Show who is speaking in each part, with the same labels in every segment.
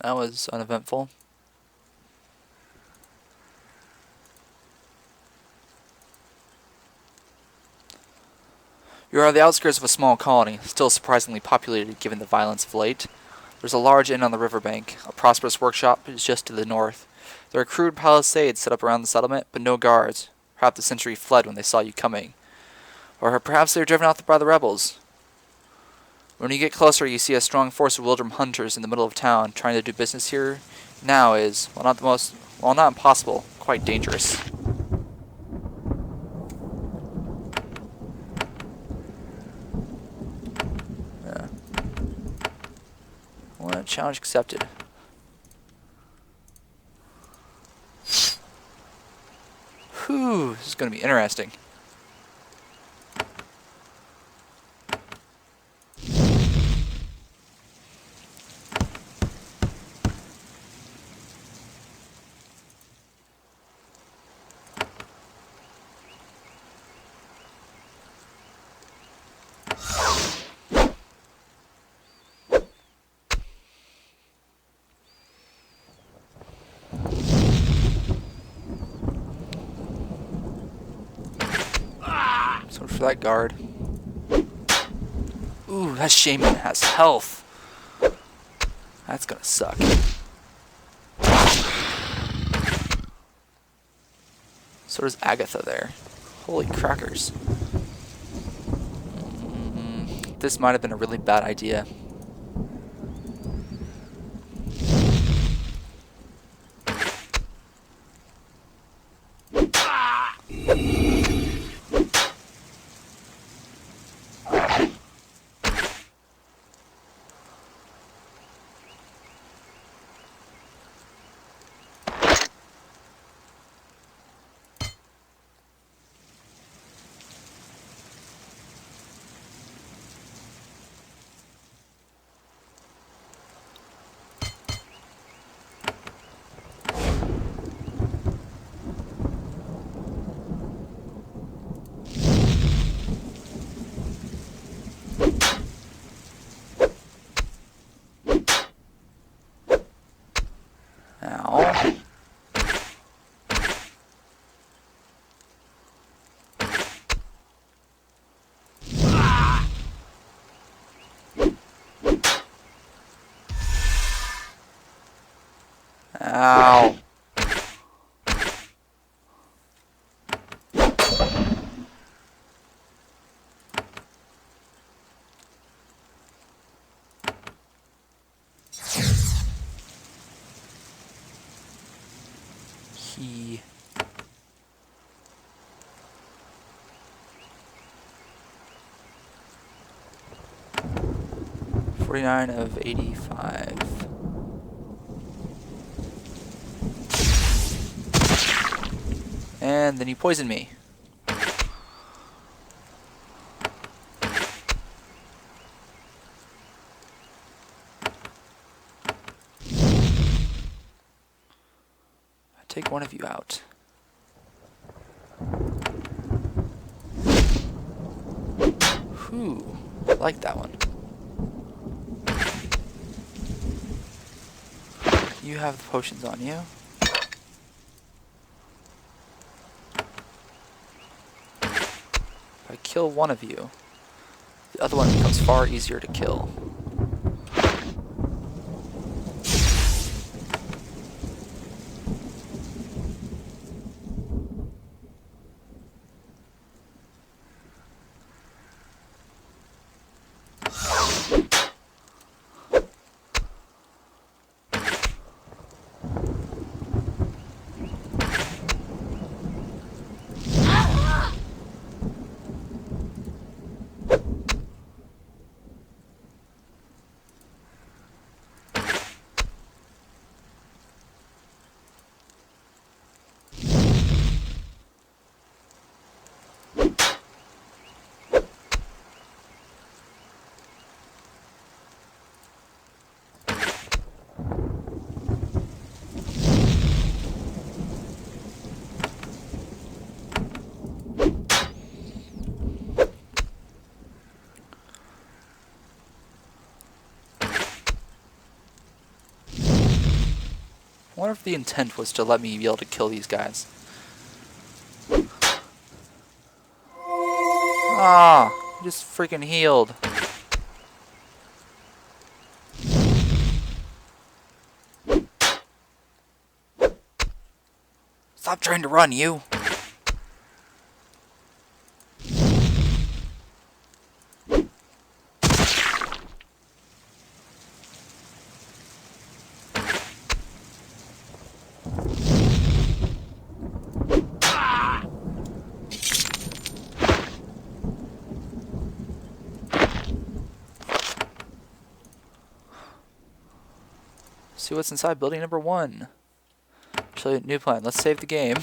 Speaker 1: That was uneventful. You are on the outskirts of a small colony, still surprisingly populated given the violence of late. There's a large inn on the riverbank. A prosperous workshop is just to the north. There are crude palisades set up around the settlement, but no guards. Perhaps the sentry fled when they saw you coming. Or perhaps they were driven out by the rebels. When you get closer, you see a strong force of Wildrum hunters in the middle of town, trying to do business here. Now is, while not impossible, quite dangerous. Yeah. Well, challenge accepted. Whew, this is going to be interesting. So for that guard. Ooh, that shaman has health. That's gonna suck. So does Agatha there. Holy crackers. This might have been a really bad idea. Ow. Ow. He... 49 of 85. And then you poisoned me. Take one of you out. Whew, I like that one. You have the potions on you. If I kill one of you, the other one becomes far easier to kill. wonder if the intent was to let me be able to kill these guys. Ah, he just freaking healed. Stop trying to run, you! See what's inside building number 1. Show you a new plan. Let's save the game.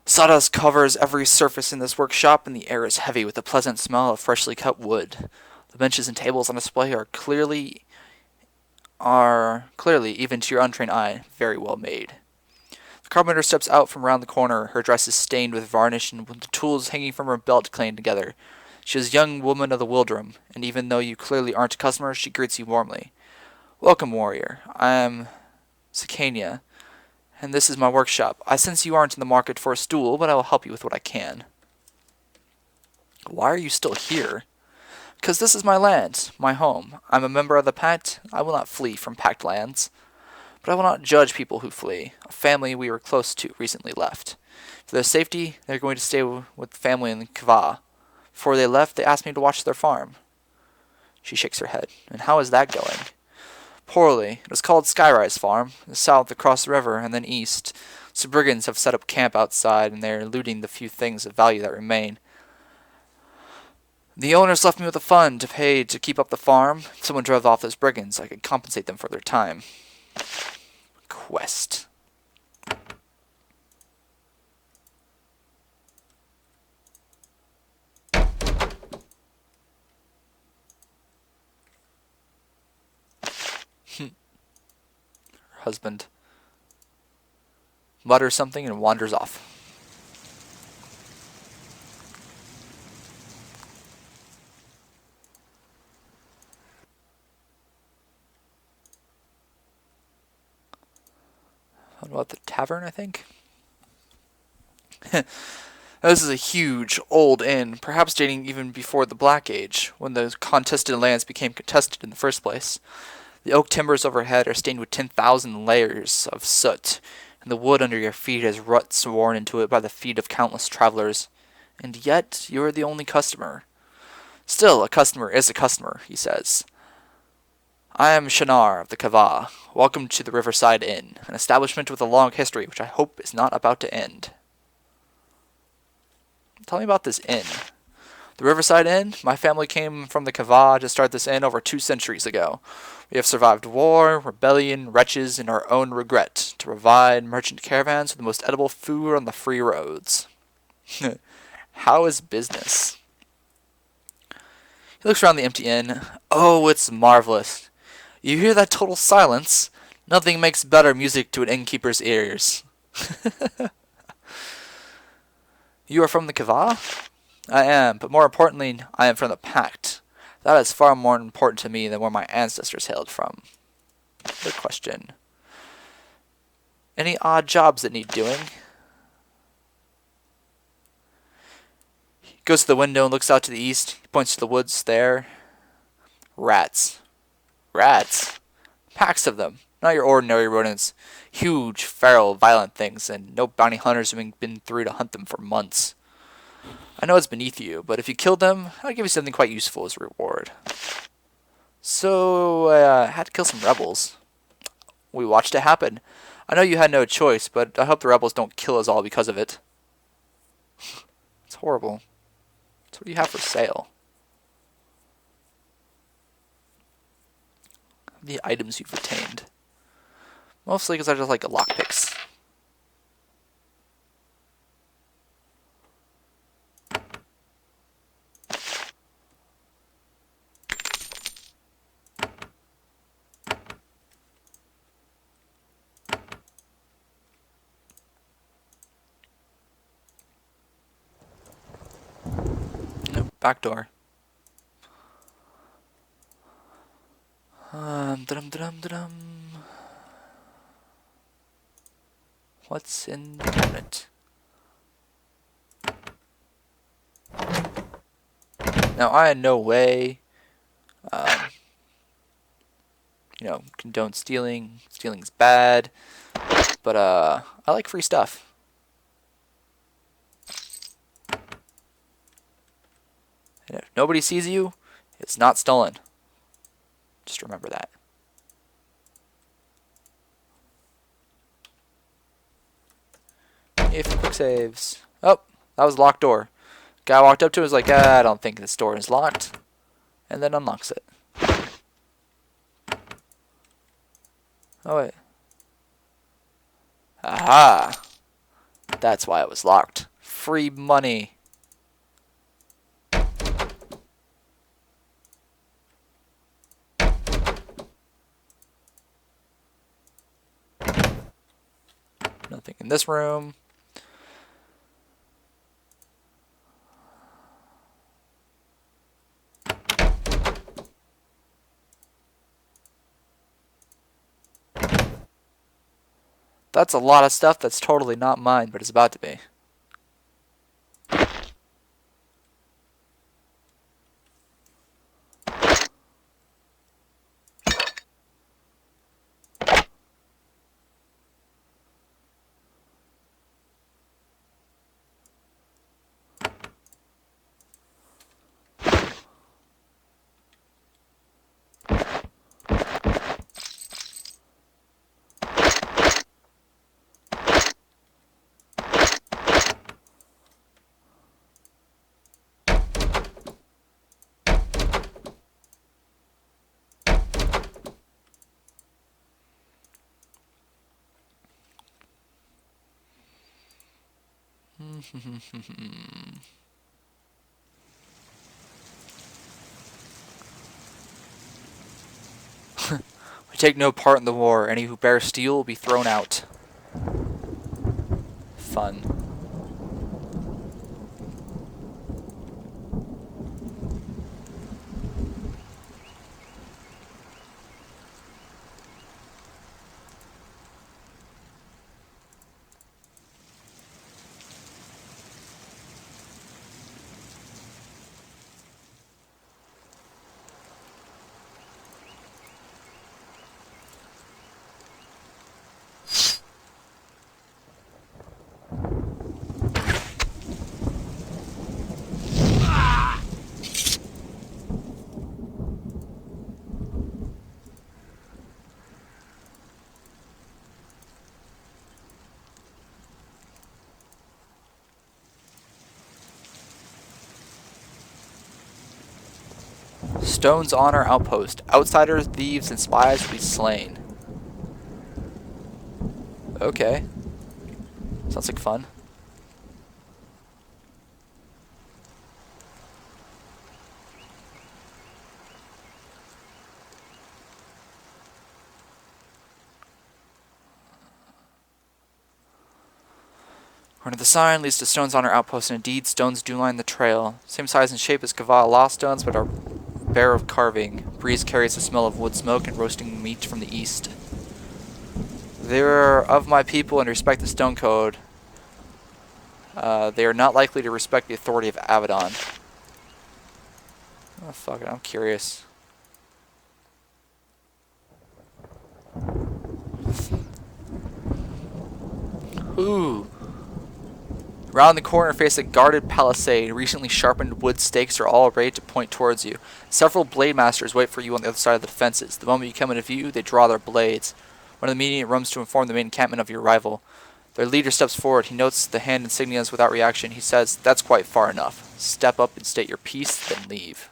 Speaker 1: Sawdust covers every surface in this workshop, and the air is heavy with the pleasant smell of freshly cut wood. The benches and tables on display are clearly, even to your untrained eye, very well made. The carpenter steps out from around the corner. Her dress is stained with varnish and with the tools hanging from her belt clanged together. She is a young woman of the Wildrum, and even though you clearly aren't a customer, she greets you warmly. Welcome, warrior. I am Cicania, and this is my workshop. I sense you aren't in the market for a stool, but I will help you with what I can. Why are you still here? Because this is my land, my home. I'm a member of the Pact. I will not flee from Pact lands. But I will not judge people who flee. A family we were close to recently left. For their safety, they're going to stay with the family in Kva. Before they left, they asked me to watch their farm. She shakes her head. And how is that going? Poorly. It was called Skyrise Farm, south across the river and then east. Some brigands have set up camp outside, and they're looting the few things of value that remain. The owners left me with a fund to pay to keep up the farm. If someone drove off those brigands, I could compensate them for their time. Quest. Her husband mutters something and wanders off. What about the tavern, I think? This is a huge, old inn, perhaps dating even before the Black Age, when the contested lands became contested in the first place. The oak timbers overhead are stained with 10,000 layers of soot, and the wood under your feet has ruts worn into it by the feet of countless travelers. And yet, you are the only customer. Still, a customer is a customer, he says. I am Shinar of the Kava. Welcome to the Riverside Inn, an establishment with a long history which I hope is not about to end. Tell me about this inn. The Riverside Inn? My family came from the Kava to start this inn over 2 centuries ago. We have survived war, rebellion, wretches, and our own regret to provide merchant caravans with the most edible food on the free roads. How is business? He looks around the empty inn. Oh, it's marvelous. You hear that total silence? Nothing makes better music to an innkeeper's ears. You are from the Kava? I am, but more importantly, I am from the Pact. That is far more important to me than where my ancestors hailed from. Good question. Any odd jobs that need doing? He goes to the window and looks out to the east. He points to the woods there. Rats. Rats? Packs of them. Not your ordinary rodents. Huge, feral, violent things, and no bounty hunters have been through to hunt them for months. I know it's beneath you, but if you killed them, I'll give you something quite useful as a reward. So, I had to kill some rebels. We watched it happen. I know you had no choice, but I hope the rebels don't kill us all because of it. It's horrible. So what do you have for sale? The items you've obtained. Mostly because I just like lockpicks. back door. Dum. What's in the cabinet? Now, I in no way, condone stealing. Stealing's bad. But, I like free stuff. And if nobody sees you, it's not stolen. Just remember that. If quick saves. Oh, that was a locked door. Guy walked up to it and was like, I don't think this door is locked. And then unlocks it. Oh, wait. Aha! That's why it was locked. Free money. Nothing in this room. That's a lot of stuff that's totally not mine, but it's about to be. We take no part in the war. Any who bear steel will be thrown out. Fun. Stone's honor outpost. Outsiders, thieves, and spies will be slain. Okay. Sounds like fun. According to the sign, leads to Stone's honor outpost, and indeed, stones do line the trail. Same size and shape as Kavala lost stones, but are bare of carving. Breeze carries the smell of wood smoke and roasting meat from the east. They are of my people and respect the stone code. They are not likely to respect the authority of Avadon. Oh, fuck it, I'm curious. Ooh. Round the corner face a guarded palisade. Recently sharpened wood stakes are all ready to point towards you. Several blade masters wait for you on the other side of the defenses. The moment you come into view, they draw their blades. One of the immediate runs to inform the main encampment of your arrival. Their leader steps forward. He notes the hand insignias without reaction. He says, "That's quite far enough. Step up and state your piece, then leave."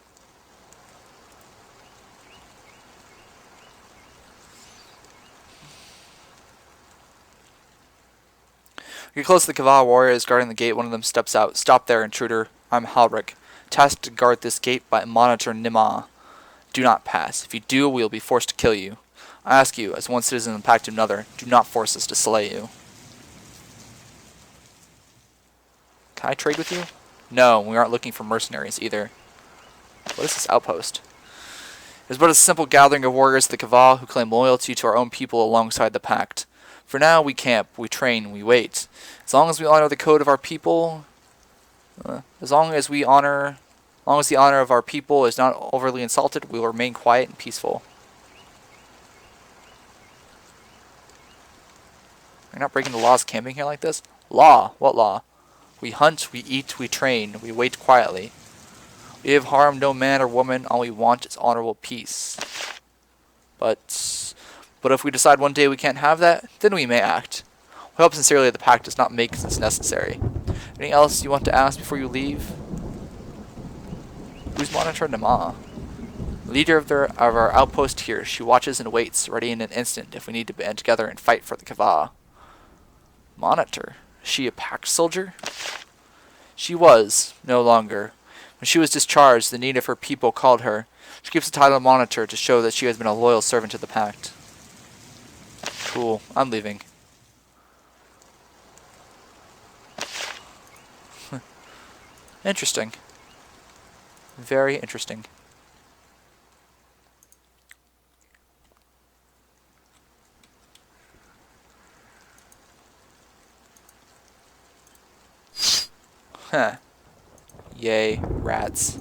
Speaker 1: You get close to the Kavala warriors guarding the gate. One of them steps out. "Stop there, intruder. I'm Halric, tasked to guard this gate by Monitor Nima. Do not pass. If you do, we will be forced to kill you. I ask you, as one citizen of the pact to another, do not force us to slay you." Can I trade with you? No, we aren't looking for mercenaries either. What is this outpost? It is but a simple gathering of warriors of the Kava who claim loyalty to our own people alongside the pact. For now, we camp, we train, we wait. As long as we honor the code of our people, as long as the honor of our people is not overly insulted, we will remain quiet and peaceful. You're not breaking the laws camping here like this? Law? What law? We hunt, we eat, we train, we wait quietly. We have harmed no man or woman, all we want is honorable peace. But if we decide one day we can't have that, then we may act. We hope sincerely the pact does not make this necessary. Anything else you want to ask before you leave? Who's Monitor Nama? Leader of our outpost here. She watches and waits, ready in an instant if we need to band together and fight for the Kava. Monitor? Is she a pact soldier? She was, no longer. When she was discharged, the need of her people called her. She keeps the title of Monitor to show that she has been a loyal servant to the pact. Cool. I'm leaving. Interesting. Very interesting. Huh. Yay, rats.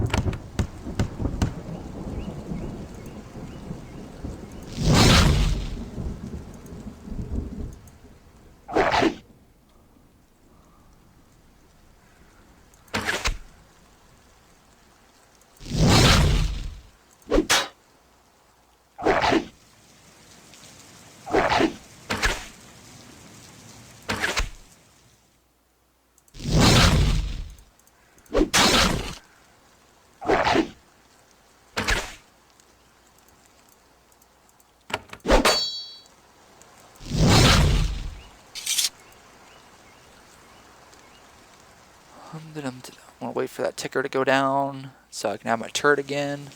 Speaker 1: I want to wait for that ticker to go down so I can have my turret again.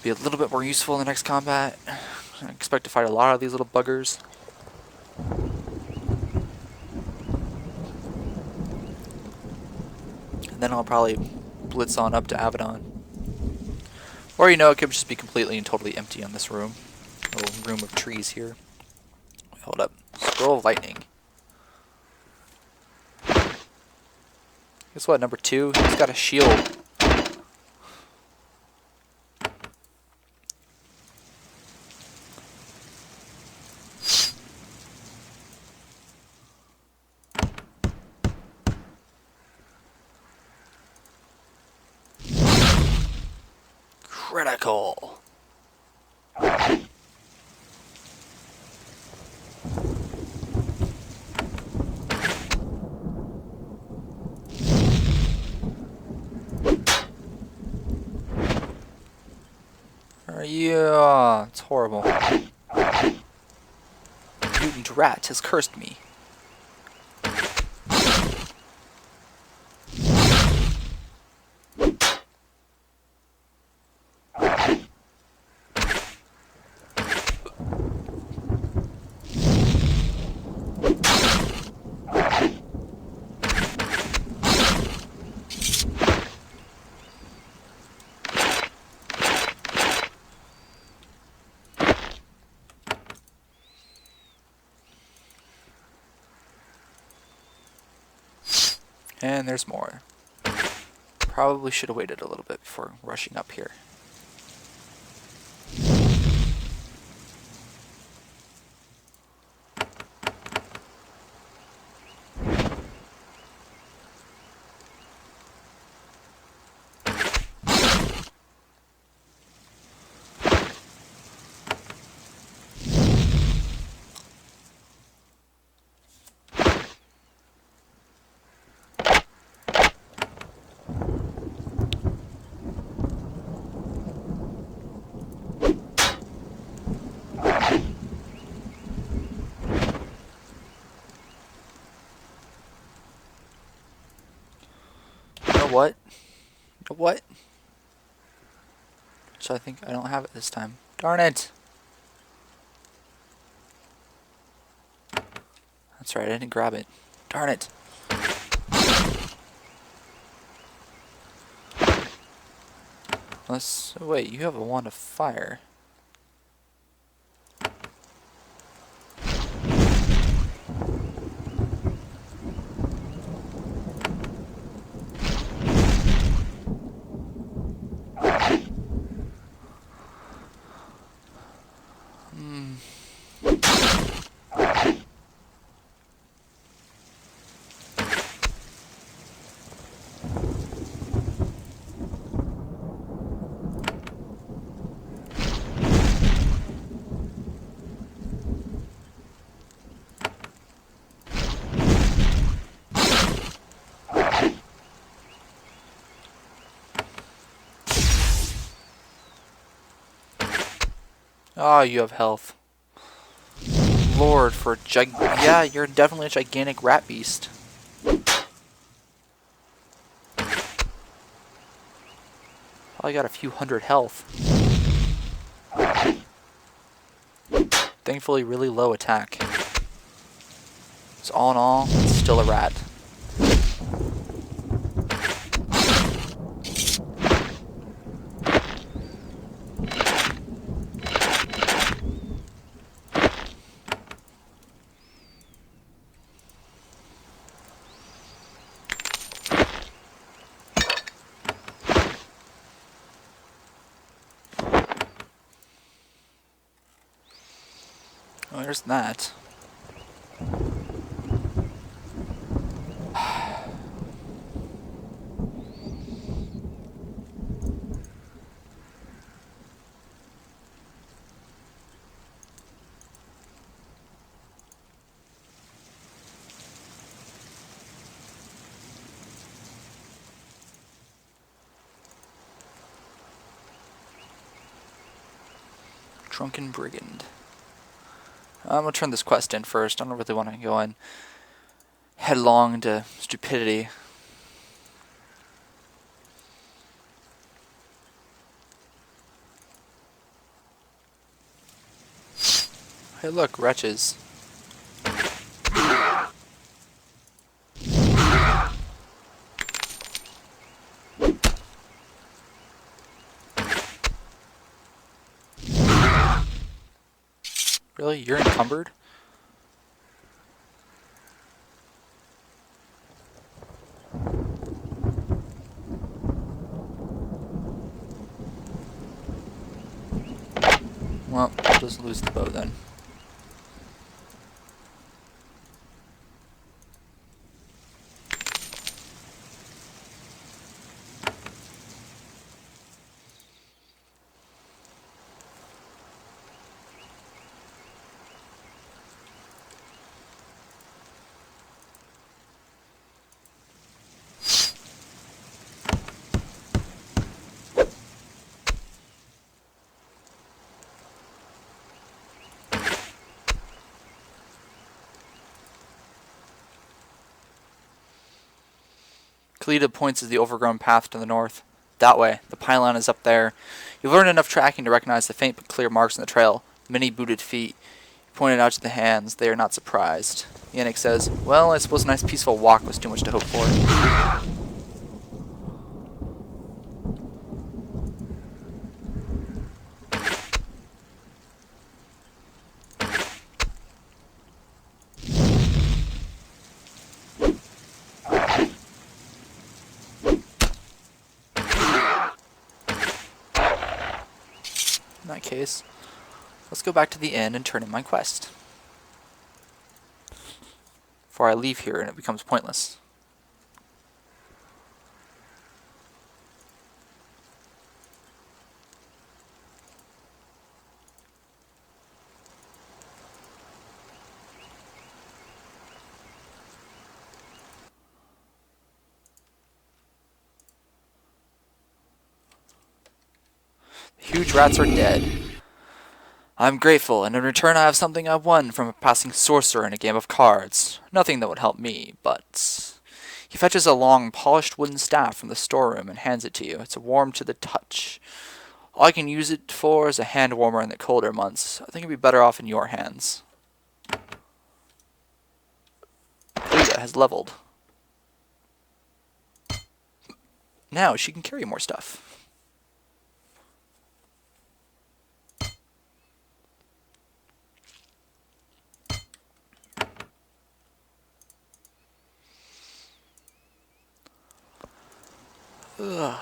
Speaker 1: Be a little bit more useful in the next combat. I expect to fight a lot of these little buggers. And then I'll probably blitz on up to Avadon. Or, you know, it could just be completely and totally empty on this room. Little room of trees here. Hold up. Scroll of Lightning. Guess what, number 2? He's got a shield. Critical. Yeah, it's horrible. Mutant rat has cursed me. And there's more. Probably should have waited a little bit before rushing up here. What? What? So I think I don't have it this time. Darn it! That's right, I didn't grab it. Darn it! Unless, wait, you have a wand of fire. Ah, you have health. Lord, for yeah, you're definitely a gigantic rat beast. I got a few hundred health. Thankfully, really low attack. So all in all, it's still a rat. Oh, there's that. Drunken Brigand. I'm gonna turn this quest in first. I don't really want to go in headlong into stupidity. Hey look, wretches. Really? You're encumbered? Well, I'll just lose the bow then. Kalita points to the overgrown path to the north. That way. The pylon is up there. You've learned enough tracking to recognize the faint but clear marks in the trail. Many booted feet. You pointed out to the hands. They are not surprised. Yannick says, well, I suppose a nice peaceful walk was too much to hope for. In that case, let's go back to the inn and turn in my quest. Before I leave here and it becomes pointless. The huge rats are dead. I'm grateful, and in return I have something I won from a passing sorcerer in a game of cards. Nothing that would help me, but... He fetches a long, polished wooden staff from the storeroom and hands it to you. It's warm to the touch. All I can use it for is a hand warmer in the colder months. I think it'd be better off in your hands. Kalita has leveled. Now she can carry more stuff. Ugh.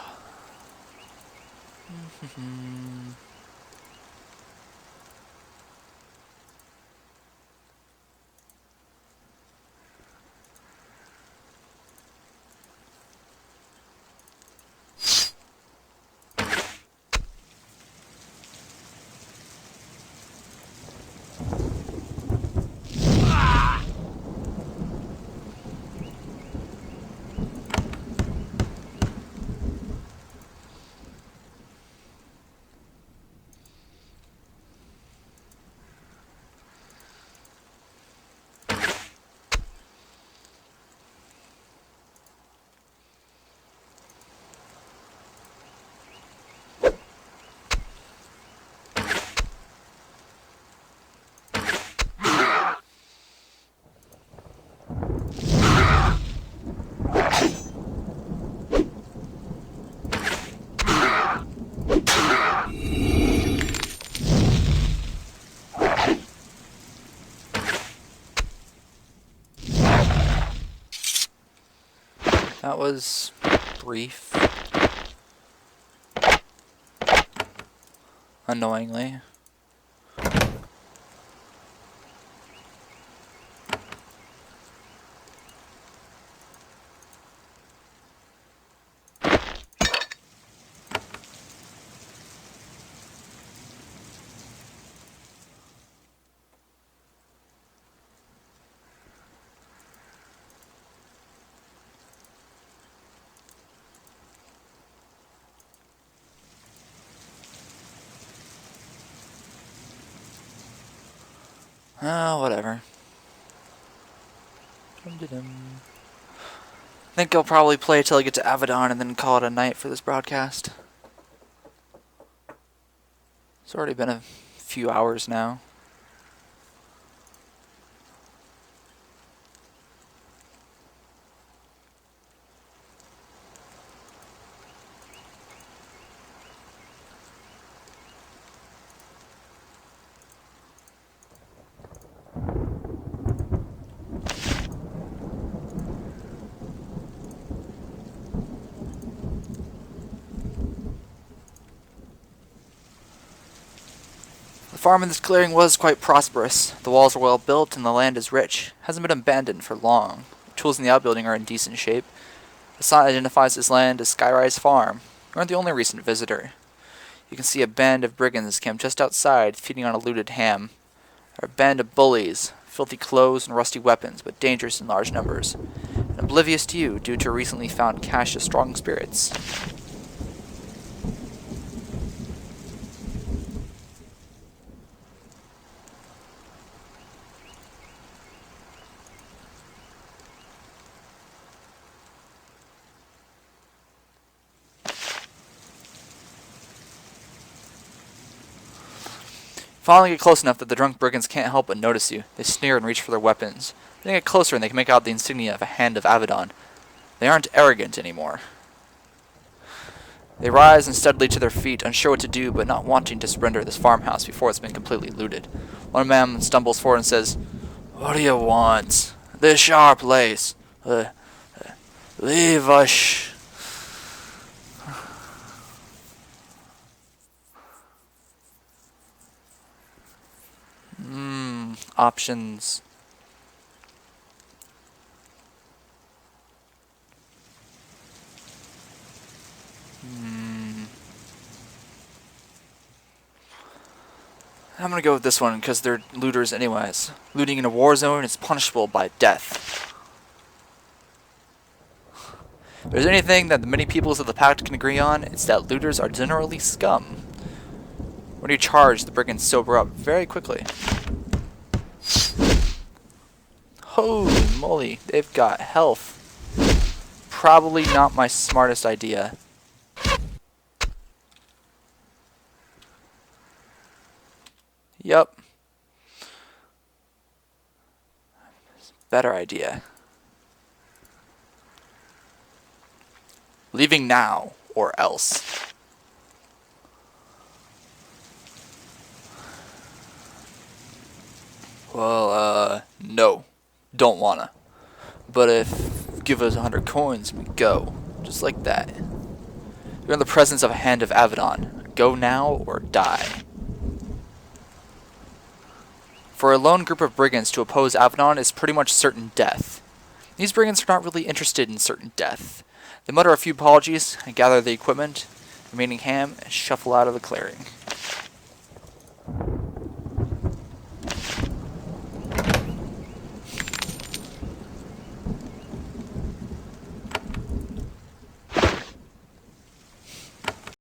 Speaker 1: That was brief. Annoyingly. Whatever. Think I'll probably play till I get to Avadon and then call it a night for this broadcast. It's already been a few hours now. The farm in this clearing was quite prosperous. The walls are well built and the land is rich. Hasn't been abandoned for long. The tools in the outbuilding are in decent shape. The sign identifies this land as Skyrise Farm. You aren't the only recent visitor. You can see a band of brigands camped just outside, feeding on a looted ham. They're a band of bullies, filthy clothes and rusty weapons, but dangerous in large numbers. And oblivious to you due to a recently found cache of strong spirits. Finally get close enough that the drunk brigands can't help but notice you. They sneer and reach for their weapons. They get closer and they can make out the insignia of a hand of Avadon. They aren't arrogant anymore. They rise unsteadily to their feet, unsure what to do, but not wanting to surrender this farmhouse before it's been completely looted. One man stumbles forward and says, "What do you want? This is our place. Leave us." Options. I'm gonna go with this one because they're looters anyways. Looting in a war zone is punishable by death. If there's anything that the many peoples of the Pact can agree on, it's that looters are generally scum. When you charge, the brigands sober up very quickly. Holy moly, they've got health. Probably not my smartest idea. Yup. Better idea. Leaving now, or else. Well, no. Don't wanna. But if give us 100 coins, we go. Just like that. You're in the presence of a hand of Avadon. Go now or die. For a lone group of brigands to oppose Avadon is pretty much certain death. These brigands are not really interested in certain death. They mutter a few apologies and gather the equipment, remaining ham, and shuffle out of the clearing.